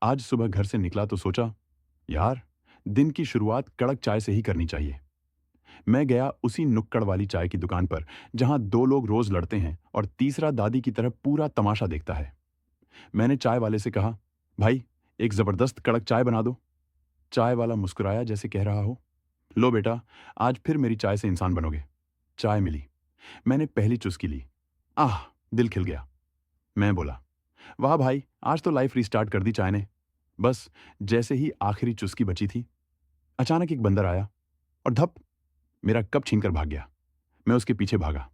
आज सुबह घर से निकला तो सोचा, यार, दिन की शुरुआत कड़क चाय से ही करनी चाहिए। मैं गया उसी नुक्कड़ वाली चाय की दुकान पर जहां दो लोग रोज लड़ते हैं और तीसरा दादी की तरह पूरा तमाशा देखता है। मैंने चाय वाले से कहा, भाई, एक जबरदस्त कड़क चाय बना दो। चाय वाला मुस्कुराया जैसे कह रहा हो, लो बेटा, आज फिर मेरी चाय से इंसान बनोगे। चाय मिली। मैंने पहली चुस्की ली। आह, दिल खिल गया। मैं बोला, वाह भाई, आज तो लाइफ रिस्टार्ट कर दी चाय ने। बस जैसे ही आखिरी चुस्की बची थी, अचानक एक बंदर आया और धप, मेरा कप छीनकर भाग गया। मैं उसके पीछे भागा।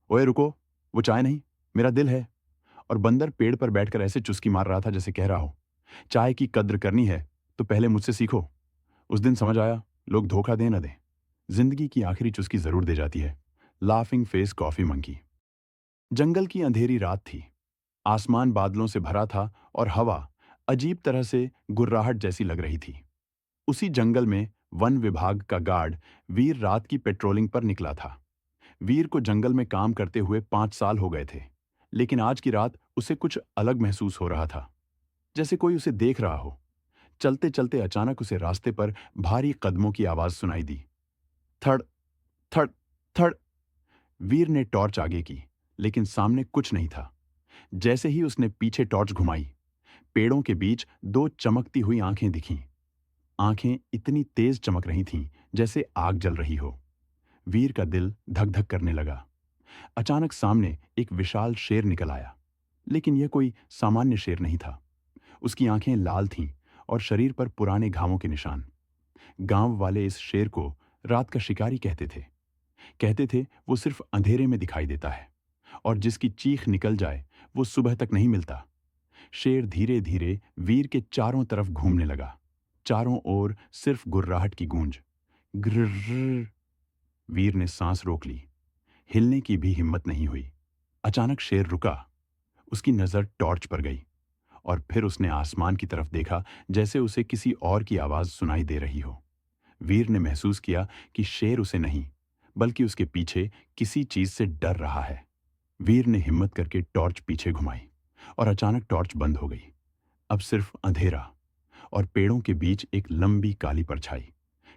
ओए रुको, वो चाय नहीं, मेरा दिल है। और बंदर पेड़ पर बैठकर ऐसे चुस्की मार रहा था जैसे कह रहा हो, चाय की कद्र करनी है तो पहले मुझसे सीखो। उस दिन समझ आया, लोग धोखा दें न दें, जिंदगी की आखिरी चुस्की जरूर दे जाती है। Laughing face coffee monkey. जंगल की अंधेरी रात थी। आसमान बादलों से भरा था और हवा अजीब तरह से गुर्राहट जैसी लग रही थी। उसी जंगल में वन विभाग का गार्ड वीर रात की पेट्रोलिंग पर निकला था। वीर को जंगल में काम करते हुए 5 साल हो गए थे, लेकिन आज की रात उसे कुछ अलग महसूस हो रहा था, जैसे कोई उसे देख रहा हो। चलते चलते अचानक उसे रास्ते पर भारी कदमों की आवाज सुनाई दी। थड़, थड़, थड़। वीर ने टॉर्च आगे की, लेकिन सामने कुछ नहीं था। जैसे ही उसने पीछे टॉर्च घुमाई, पेड़ों के बीच दो चमकती हुई आंखें दिखीं। आंखें इतनी तेज चमक रही थीं जैसे आग जल रही हो। वीर का दिल धक धक करने लगा। अचानक सामने एक विशाल शेर निकल आया, लेकिन यह कोई सामान्य शेर नहीं था। उसकी आंखें लाल थीं और शरीर पर पुराने घावों के निशान। गांव वाले इस शेर को रात का शिकारी कहते थे। कहते थे वो सिर्फ अंधेरे में दिखाई देता है और जिसकी चीख निकल जाए वो सुबह तक नहीं मिलता। शेर धीरे धीरे वीर के चारों तरफ घूमने लगा। चारों ओर सिर्फ गुर्राहट की गूंज। ग्रर। वीर ने सांस रोक ली। हिलने की भी हिम्मत नहीं हुई। अचानक शेर रुका। उसकी नजर टॉर्च पर गई और फिर उसने आसमान की तरफ देखा, जैसे उसे किसी और की आवाज सुनाई दे रही हो। वीर ने महसूस किया कि शेर उसे नहीं, बल्कि उसके पीछे किसी चीज से डर रहा है। वीर ने हिम्मत करके टॉर्च पीछे घुमाई और अचानक टॉर्च बंद हो गई। अब सिर्फ अंधेरा और पेड़ों के बीच एक लंबी काली परछाई।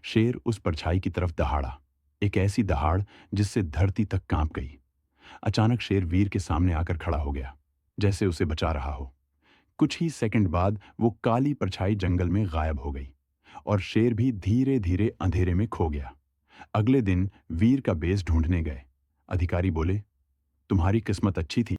शेर उस परछाई की तरफ दहाड़ा, एक ऐसी दहाड़ जिससे धरती तक कांप गई। अचानक शेर वीर के सामने आकर खड़ा हो गया, जैसे उसे बचा रहा हो। कुछ ही सेकंड बाद वो काली परछाई जंगल में गायब हो गई और शेर भी धीरे धीरे अंधेरे में खो गया। अगले दिन वीर का बेस ढूंढने गए। अधिकारी बोले, तुम्हारी किस्मत अच्छी थी।